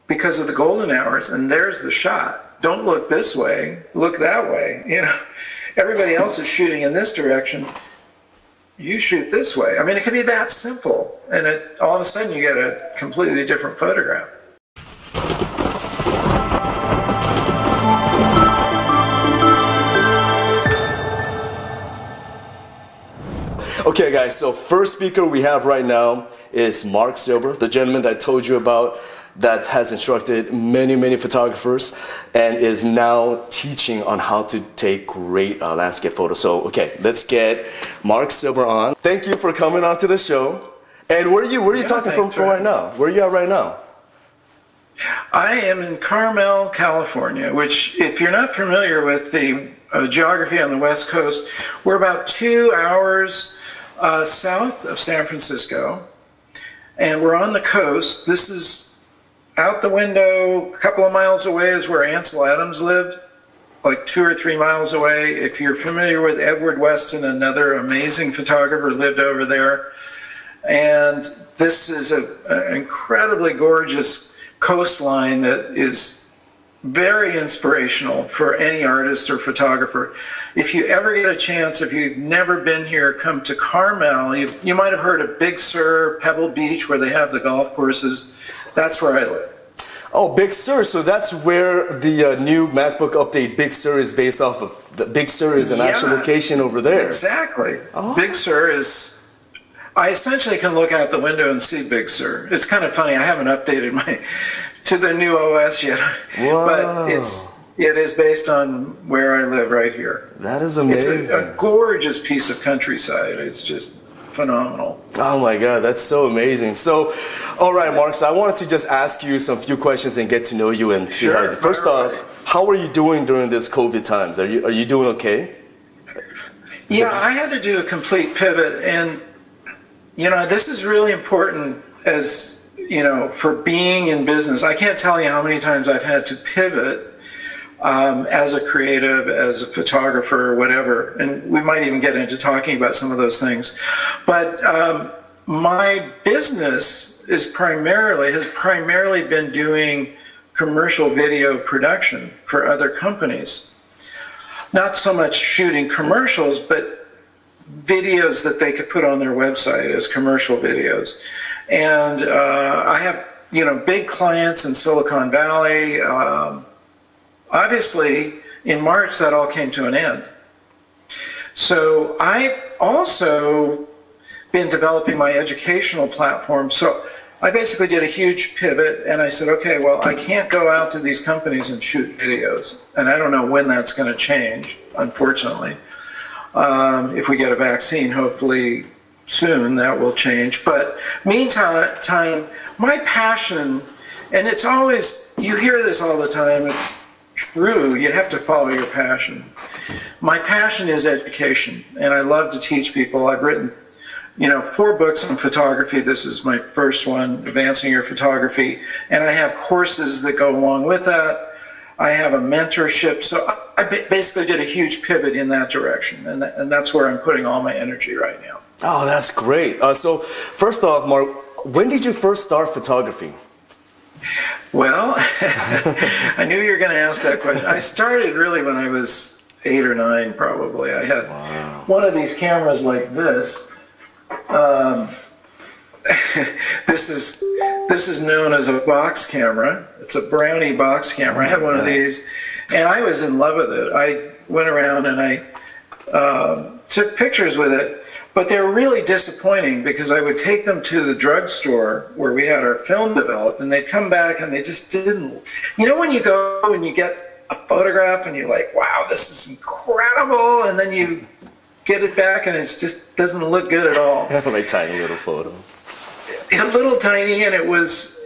because of the golden hours, and there's the shot. Don't look this way, look that way. You know, everybody else is shooting in this direction. You shoot this way. I mean, it could be that simple, and all of a sudden you get a completely different photograph. Okay guys, so first speaker we have right now is Marc Silber, the gentleman that I told you about that has instructed many photographers and is now teaching on how to take great landscape photos. So okay, let's get Marc Silber on. Thank you for coming on to the show. And where are you talking from right now? Where are you at right now? I am in Carmel, California, which, if you're not familiar with the geography on the West Coast, we're about 2 hours south of San Francisco, and we're on the coast. This is out the window, a couple of miles away is where Ansel Adams lived, like 2 or 3 miles away. If you're familiar with Edward Weston, another amazing photographer, lived over there. And this is an incredibly gorgeous coastline that is very inspirational for any artist or photographer. If you ever get a chance, if you've never been here, come to Carmel. You might have heard of Big Sur, Pebble Beach, where they have the golf courses. That's where I live. Oh, Big Sur. So that's where the new MacBook update, Big Sur, is based off of. The Big Sur is an actual location over there. Exactly. Oh. Big Sur is... I essentially can look out the window and see Big Sur. It's kind of funny. I haven't updated to the new OS yet, Whoa. But it is based on where I live right here. That is amazing. It's a gorgeous piece of countryside. It's just phenomenal. Oh my God, that's so amazing. So, all right, Marc. So I wanted to just ask you some few questions and get to know you and see how. First off, how are you doing during this COVID times? Are you doing okay? Yeah, I had to do a complete pivot, and you know, this is really important as, you know, for being in business. I can't tell you how many times I've had to pivot as a creative, as a photographer, or whatever. And we might even get into talking about some of those things. But my business has primarily been doing commercial video production for other companies. Not so much shooting commercials, but videos that they could put on their website as commercial videos. And I have, you know, big clients in Silicon Valley. Obviously, in March, that all came to an end. So I've also been developing my educational platform. So I basically did a huge pivot, and I said, okay, well, I can't go out to these companies and shoot videos. And I don't know when that's going to change, unfortunately. If we get a vaccine, hopefully soon, that will change. But meantime, my passion, and it's always, you hear this all the time, it's true, you have to follow your passion. My passion is education, and I love to teach people. I've written, you know, 4 books on photography. This is my first one, Advancing Your Photography, and I have courses that go along with that. I have a mentorship, so I basically did a huge pivot in that direction, and that's where I'm putting all my energy right now. Oh, that's great. So first off, Marc, when did you first start photography? Well, I knew you were going to ask that question. I started really when I was 8 or 9, probably. I had one of these cameras like this. This is known as a box camera. It's a Brownie box camera. I had one of these, and I was in love with it. I went around and I took pictures with it, but they were really disappointing because I would take them to the drugstore where we had our film developed, and they'd come back and they just didn't. You know when you go and you get a photograph and you're like, wow, this is incredible, and then you get it back and it just doesn't look good at all. Like tiny little photo. A little tiny, and it was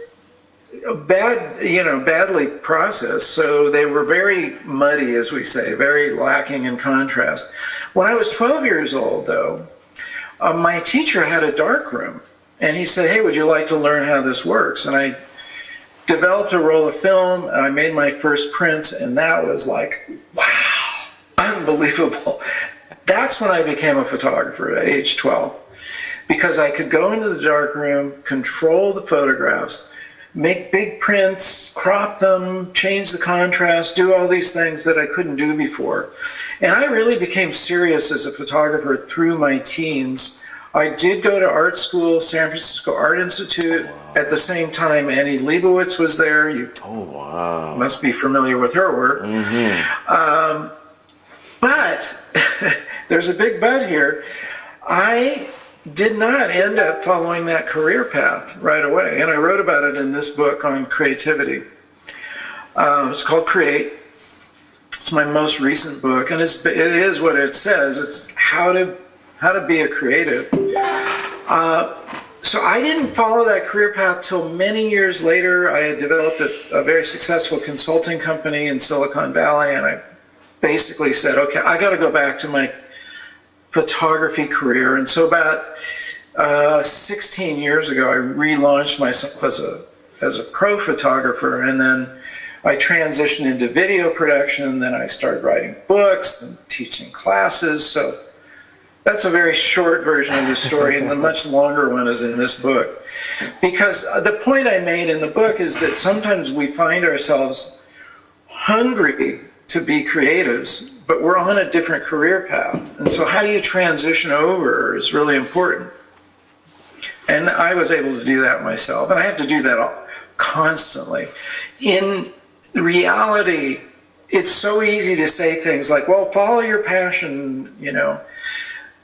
badly processed, so they were very muddy, as we say, very lacking in contrast. When I was 12 years old, though, my teacher had a darkroom, and he said, hey, would you like to learn how this works? And I developed a roll of film, and I made my first prints, and that was like, wow, unbelievable. That's when I became a photographer at age 12. Because I could go into the darkroom, control the photographs, make big prints, crop them, change the contrast, do all these things that I couldn't do before. And I really became serious as a photographer through my teens. I did go to art school, San Francisco Art Institute. Oh, wow. At the same time, Annie Leibovitz was there. You must be familiar with her work. Mm-hmm. But there's a big but here. I did not end up following that career path right away. And I wrote about it in this book on creativity. It's called Create. It's my most recent book, and it is what it says. It's how to be a creative. So I didn't follow that career path till many years later. I had developed a very successful consulting company in Silicon Valley, and I basically said, okay, I got to go back to my photography career. And so about 16 years ago, I relaunched myself as a pro photographer, and then I transitioned into video production, and then I started writing books and teaching classes. So that's a very short version of the story, and the much longer one is in this book. Because the point I made in the book is that sometimes we find ourselves hungry to be creatives, but we're on a different career path. And so how do you transition over is really important. And I was able to do that myself, and I have to do that constantly. In reality, it's so easy to say things like, well, follow your passion,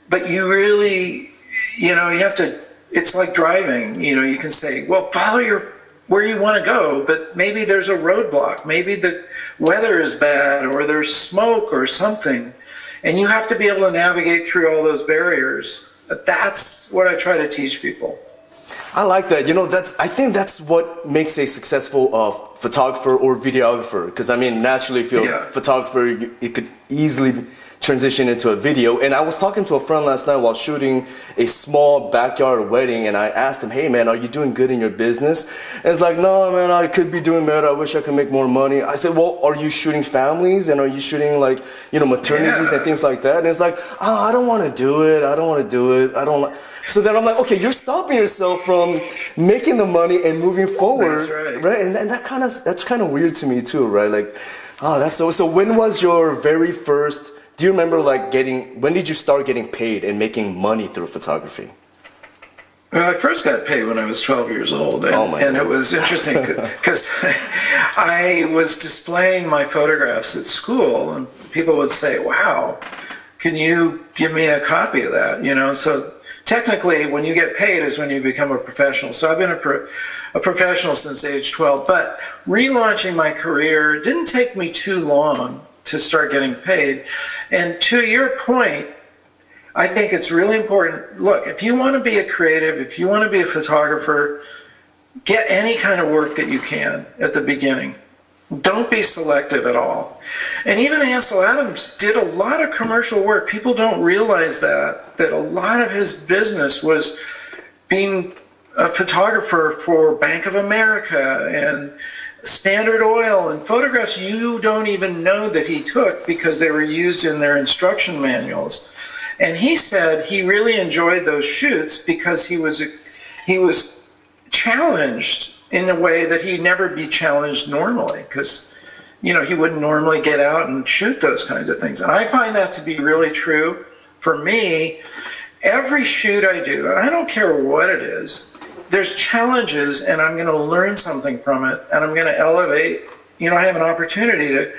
but you really, you have to, it's like driving, you can say, well, follow where you want to go, but maybe there's a roadblock, maybe the weather is bad, or there's smoke or something, and you have to be able to navigate through all those barriers. But that's what I try to teach people. I like that. I think that's what makes a successful photographer or videographer. Because naturally, if you're a photographer, you could easily transition into a video. And I was talking to a friend last night while shooting a small backyard wedding, and I asked him, hey man, are you doing good in your business? And it's like, no man, I could be doing better, I wish I could make more money. I said, well, are you shooting families, and are you shooting maternities and things like that? And it's like, oh, I don't want to do it, so then I'm like, okay, you're stopping yourself from making the money and moving forward. That's right? And that's kind of weird to me too, right? Like, oh, that's so when was your very first, do you remember when did you start getting paid and making money through photography? Well, I first got paid when I was 12 years old, and it was interesting because I was displaying my photographs at school, and people would say, wow, can you give me a copy of that? So technically, when you get paid is when you become a professional. So I've been a professional since age 12, but relaunching my career didn't take me too long to start getting paid. And to your point, I think it's really important. Look, if you want to be a creative, if you want to be a photographer, get any kind of work that you can at the beginning. Don't be selective at all. And even Ansel Adams did a lot of commercial work. People don't realize that a lot of his business was being a photographer for Bank of America and Standard Oil, and photographs you don't even know that he took because they were used in their instruction manuals. And he said he really enjoyed those shoots because he was challenged in a way that he'd never be challenged normally, because he wouldn't normally get out and shoot those kinds of things. And I find that to be really true. For me, every shoot I do, and I don't care what it is, there's challenges, and I'm going to learn something from it, and I'm going to elevate. I have an opportunity to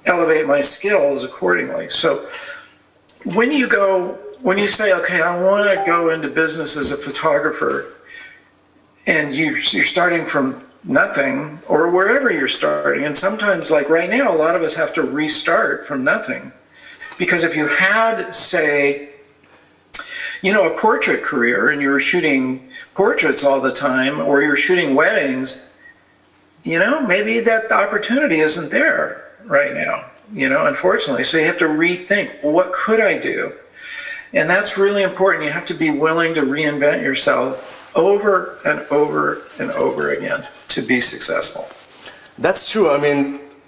elevate my skills accordingly. So when you say, okay, I want to go into business as a photographer, and you're starting from nothing, or wherever you're starting, and sometimes, like right now, a lot of us have to restart from nothing. Because if you had, say, a portrait career, and you were shooting portraits all the time, or you're shooting weddings, maybe that opportunity isn't there right now, unfortunately. So you have to rethink, well, what could I do? And that's really important. You have to be willing to reinvent yourself over and over and over again to be successful. That's true.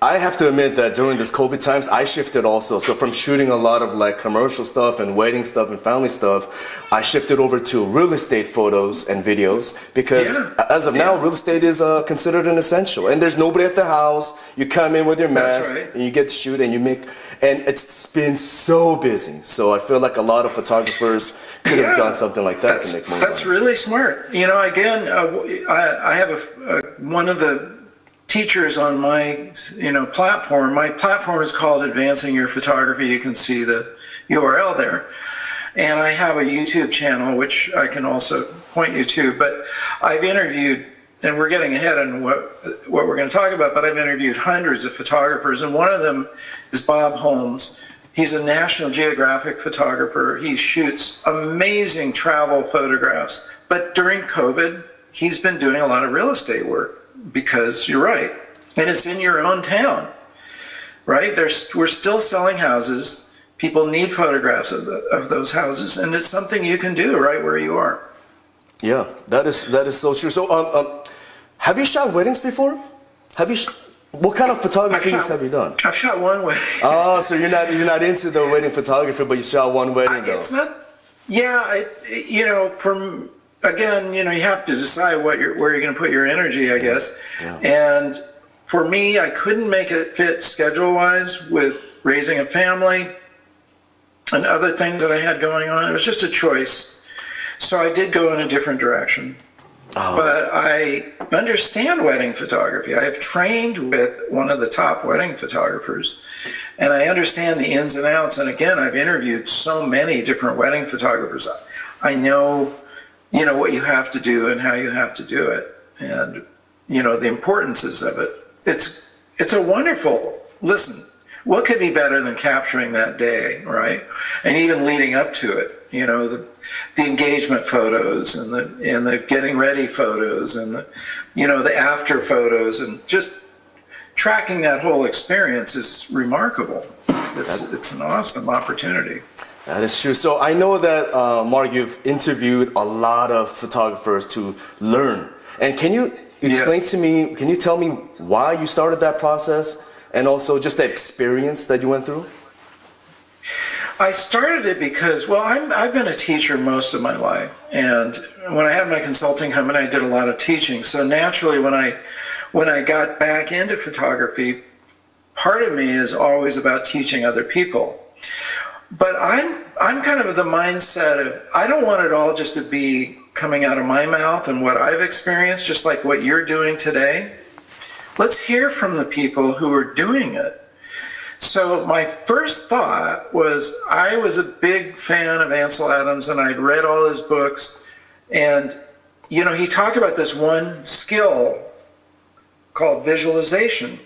I have to admit that during this COVID times, I shifted also. So from shooting a lot of like commercial stuff and wedding stuff and family stuff, I shifted over to real estate photos and videos because as of now, real estate is considered an essential. And there's nobody at the house. You come in with your mask and you get to shoot and you make, and it's been so busy. So I feel like a lot of photographers could have done something like that to make money. That's really smart. You know, again, I have one of the teachers on my platform. My platform is called Advancing Your Photography. You can see the URL there. And I have a YouTube channel, which I can also point you to. But I've interviewed, and we're getting ahead on what we're going to talk about, but I've interviewed hundreds of photographers, and one of them is Bob Holmes. He's a National Geographic photographer. He shoots amazing travel photographs. But during COVID, he's been doing a lot of real estate work. Because you're right, and it's in your own town, right? We're still selling houses. People need photographs of those houses, and it's something you can do right where you are. Yeah, that is so true. So, have you shot weddings before? What kind of photographies have you done? I've shot one wedding. Oh, so you're not into the wedding photography, but you shot one wedding though. It's not. Yeah, Again, you have to decide where you're going to put your energy, I guess. Yeah. And for me, I couldn't make it fit schedule-wise with raising a family and other things that I had going on. It was just a choice. So I did go in a different direction. Oh. But I understand wedding photography. I have trained with one of the top wedding photographers, and I understand the ins and outs. And again, I've interviewed so many different wedding photographers. I know what you have to do and how you have to do it, and the importances of it. It's a wonderful, listen, what could be better than capturing that day, right? And even leading up to it, the engagement photos and the getting ready photos and the after photos, and just tracking that whole experience is remarkable. It's an awesome opportunity. That is true. So I know that, Mark, you've interviewed a lot of photographers to learn. And can you explain to me, can you tell me why you started that process and also just that experience that you went through? I started it because, I've been a teacher most of my life. And when I had my consulting company, I did a lot of teaching. So naturally, when I got back into photography, part of me is always about teaching other people. But I'm kind of the mindset of, I don't want it all just to be coming out of my mouth and what I've experienced, just like what you're doing today. Let's hear from the people who are doing it. So my first thought was, I was a big fan of Ansel Adams, and I'd read all his books. And, he talked about this one skill called visualization,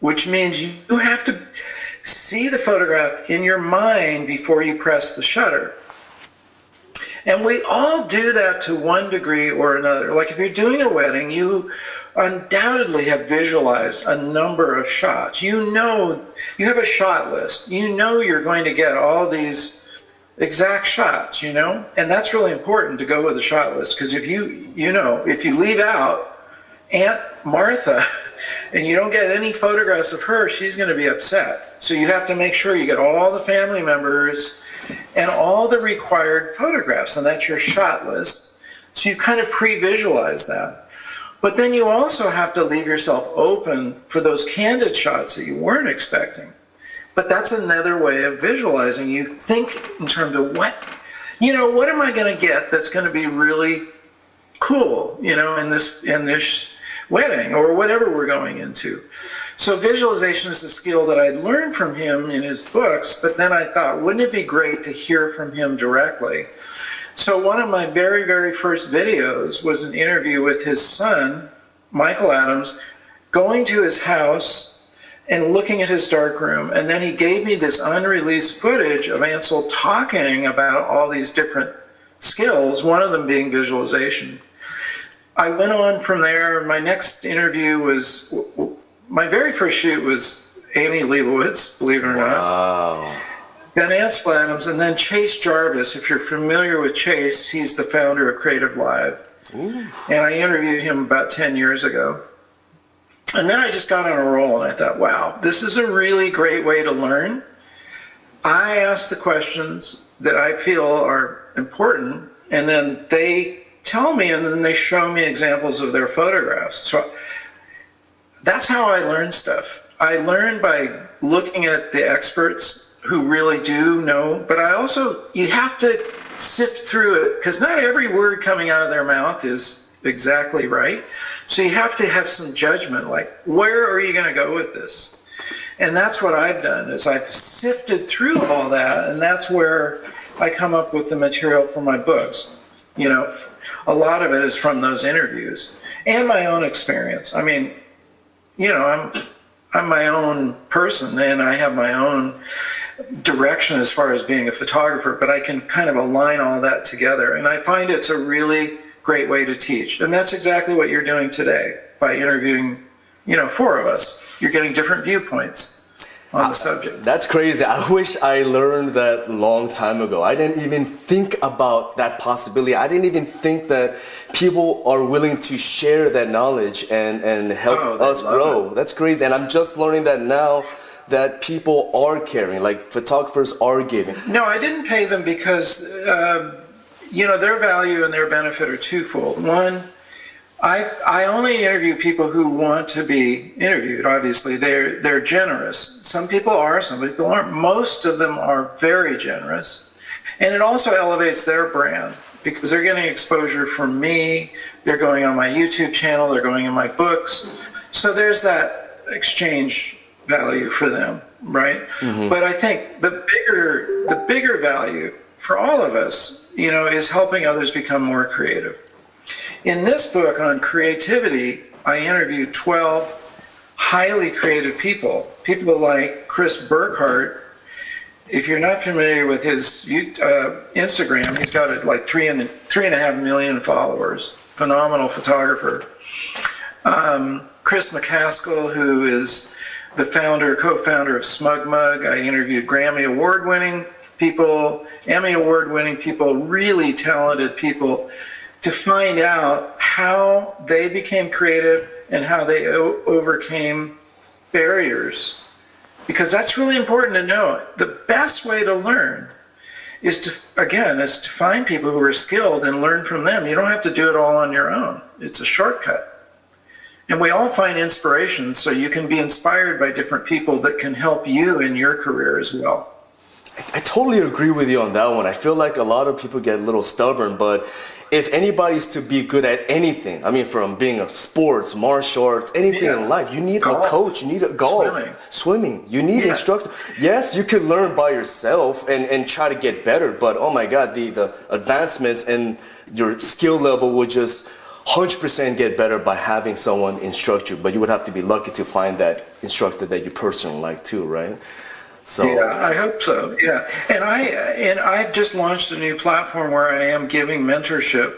which means you have to see the photograph in your mind before you press the shutter. And we all do that to one degree or another. Like if you're doing a wedding, you undoubtedly have visualized a number of shots. You have a shot list. You're going to get all these exact shots, and that's really important to go with a shot list, because if you leave out Aunt Martha and you don't get any photographs of her, she's going to be upset. So you have to make sure you get all the family members and all the required photographs, and that's your shot list. So you kind of pre-visualize that. But then you also have to leave yourself open for those candid shots that you weren't expecting. But that's another way of visualizing. You think in terms of what am I going to get that's going to be really cool, in this wedding or whatever we're going into. So visualization is a skill that I'd learned from him in his books, but then I thought, wouldn't it be great to hear from him directly? So one of my very, very first videos was an interview with his son, Michael Adams, going to his house and looking at his darkroom. And then he gave me this unreleased footage of Ansel talking about all these different skills, one of them being visualization. I went on from there. My next interview was, my very first shoot was Annie Leibovitz, believe it or not. Wow. Then Ansel Adams, and then Chase Jarvis. If you're familiar with Chase, he's the founder of Creative Live. Ooh. And I interviewed him about 10 years ago. And then I just got on a roll and I thought, wow, this is a really great way to learn. I ask the questions that I feel are important, and then they tell me, and then they show me examples of their photographs. So that's how I learn stuff. I learn by looking at the experts who really do know, but you have to sift through it, because not every word coming out of their mouth is exactly right. So you have to have some judgment, like, where are you going to go with this? And that's what I've done, is I've sifted through all that, and that's where I come up with the material for my books. You know, a lot of it is from those interviews and my own experience. I mean, you know, I'm my own person, and I have my own direction as far as being a photographer, but I can kind of align all that together. And I find it's a really great way to teach. And that's exactly what you're doing today by interviewing, you know, 4 of us. You're getting different viewpoints on the subject. That's crazy. I wish I learned that long time ago. I didn't even think about that possibility. I didn't even think that people are willing to share that knowledge and help us grow. That's crazy. And I'm just learning that now, that people are caring, like photographers are giving. No, I didn't pay them because, you know, their value and their benefit are twofold. One, I only interview people who want to be interviewed. Obviously, they're generous. Some people are, some people aren't. Most of them are very generous. And it also elevates their brand, because they're getting exposure from me. They're going on my YouTube channel. They're going in my books. So there's that exchange value for them, right? Mm-hmm. But I think the bigger value for all of us, you know, is helping others become more creative. In this book on creativity, I interviewed 12 highly creative people like Chris Burkhardt. If you're not familiar with his Instagram, he's got like 3.5 million followers. Phenomenal photographer. Chris McCaskill, who is the co-founder of Smug Mug. I interviewed Grammy award-winning people, Emmy award-winning people, really talented people, to find out how they became creative and how they overcame barriers. Because that's really important to know. The best way to learn is to find people who are skilled and learn from them. You don't have to do it all on your own. It's a shortcut. And we all find inspiration, so you can be inspired by different people that can help you in your career as well. I totally agree with you on that one. I feel like a lot of people get a little stubborn, but if anybody's to be good at anything, I mean, from being a sports, martial arts, anything in life, you need a coach, you need a swimming, you need instructor. Yes, you can learn by yourself and try to get better, but oh my God, the advancements and your skill level will just 100% get better by having someone instruct you, but you would have to be lucky to find that instructor that you personally like too, right? So yeah, I hope so. Yeah, and I've just launched a new platform where I am giving mentorship.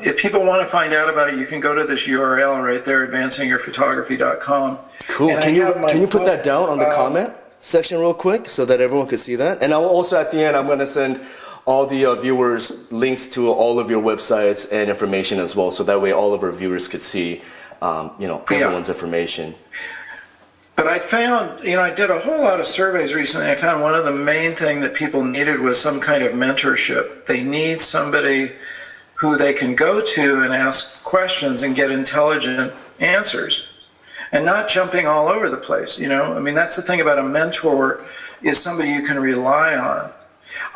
If people want to find out about it, you can go to this URL right there, advancingyourphotography.com. Cool. Can you put that down on the comment section real quick so that everyone can see that? And I'll also at the end, I'm going to send all the viewers links to all of your websites and information as well, so that way all of our viewers could see, everyone's information. But I found, I did a whole lot of surveys recently. I found one of the main thing that people needed was some kind of mentorship. They need somebody who they can go to and ask questions and get intelligent answers, and not jumping all over the place. I mean, that's the thing about a mentor, is somebody you can rely on.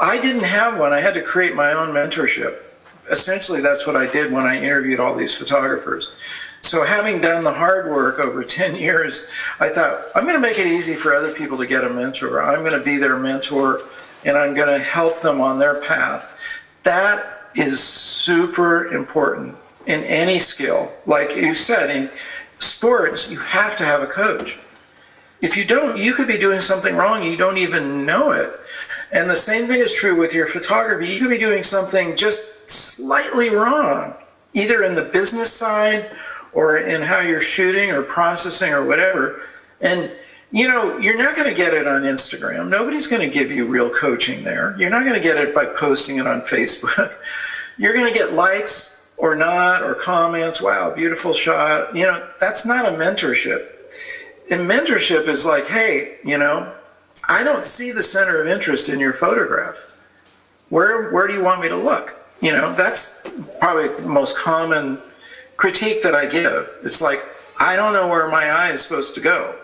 I didn't have one. I had to create my own mentorship. Essentially, that's what I did when I interviewed all these photographers. So having done the hard work over 10 years, I thought, I'm going to make it easy for other people to get a mentor. I'm going to be their mentor, and I'm going to help them on their path. That is super important in any skill. Like you said, in sports, you have to have a coach. If you don't, you could be doing something wrong, you don't even know it. And the same thing is true with your photography. You could be doing something just slightly wrong, either in the business side or in how you're shooting or processing or whatever. And, you're not going to get it on Instagram. Nobody's going to give you real coaching there. You're not going to get it by posting it on Facebook. You're going to get likes or not, or comments, wow, beautiful shot. You know, that's not a mentorship. And mentorship is like, hey, you know, I don't see the center of interest in your photograph. Where do you want me to look? You know, that's probably the most common critique that I give. It's like, I don't know where my eye is supposed to go.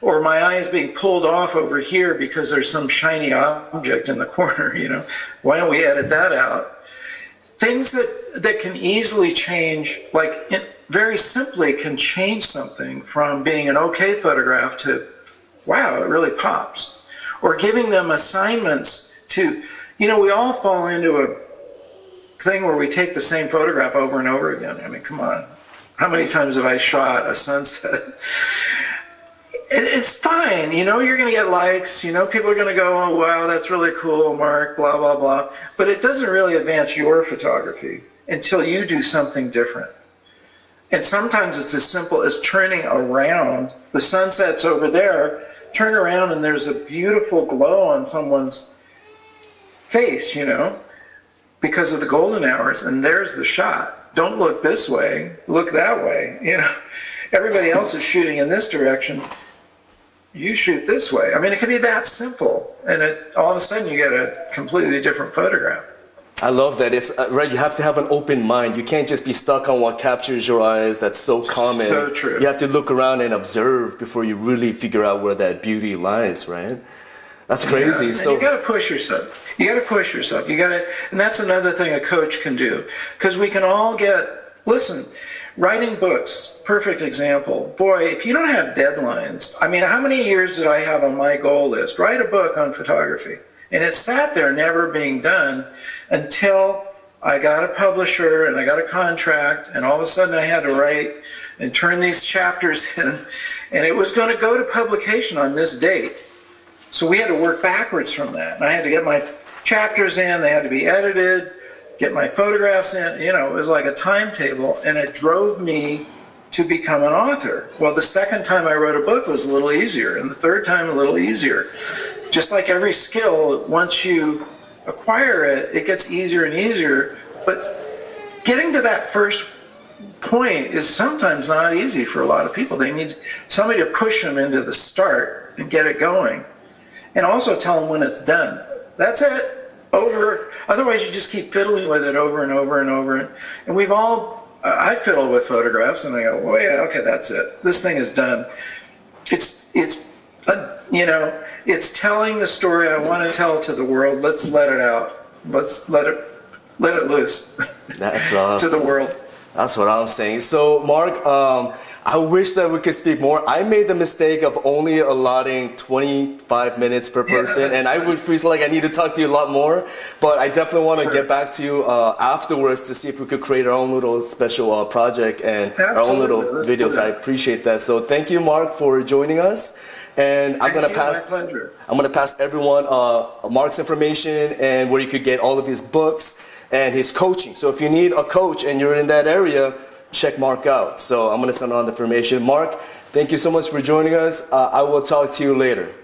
Or my eye is being pulled off over here because there's some shiny object in the corner, you know. Why don't we edit that out? Things that can easily change, like very simply can change something from being an okay photograph to, wow, it really pops. Or giving them assignments to, you know, we all fall into a thing where we take the same photograph over and over again. I mean, come on. How many times have I shot a sunset? It's fine, you know, you're going to get likes, you know, people are going to go, oh, wow, that's really cool, Mark, blah, blah, blah. But it doesn't really advance your photography until you do something different. And sometimes it's as simple as turning around. The sunset's over there, turn around and there's a beautiful glow on someone's face, you know, because of the golden hours, and there's the shot. Don't look this way, look that way, you know. Everybody else is shooting in this direction. You shoot this way. I mean, it can be that simple, and all of a sudden you get a completely different photograph. I love that. It's right. You have to have an open mind. You can't just be stuck on what captures your eyes. That's so common. So true. You have to look around and observe before you really figure out where that beauty lies, right? That's crazy. Yeah, so you got to push yourself. You got to push yourself. You got to, and that's another thing a coach can do, because we can all get. Listen. Writing books, perfect example. Boy, if you don't have deadlines, I mean, how many years did I have on my goal list? Write a book on photography. And it sat there never being done until I got a publisher and I got a contract, and all of a sudden I had to write and turn these chapters in, and it was going to go to publication on this date. So we had to work backwards from that. And I had to get my chapters in, they had to be edited, get my photographs in, you know, it was like a timetable, and it drove me to become an author. Well, the second time I wrote a book was a little easier, and the third time a little easier. Just like every skill, once you acquire it, it gets easier and easier, but getting to that first point is sometimes not easy for a lot of people. They need somebody to push them into the start and get it going, and also tell them when it's done. That's it. Over. Otherwise, you just keep fiddling with it over and over and over. And we've all, I fiddle with photographs, and I go, oh yeah, okay, that's it. This thing is done. It's you know, it's telling the story I want to tell to the world. Let's let it out. Let's let it loose. That's awesome. To the world. That's what I'm saying. So, Mark, I wish that we could speak more. I made the mistake of only allotting 25 minutes per person, and I would feel like I need to talk to you a lot more. But I definitely want to get back to you afterwards to see if we could create our own little special project and our own little videos. I appreciate that. So, thank you, Mark, for joining us. And I'm gonna pass everyone Mark's information and where you could get all of his books and his coaching. So if you need a coach and you're in that area, check Mark out. So I'm gonna send on the information. Mark, thank you so much for joining us. I will talk to you later.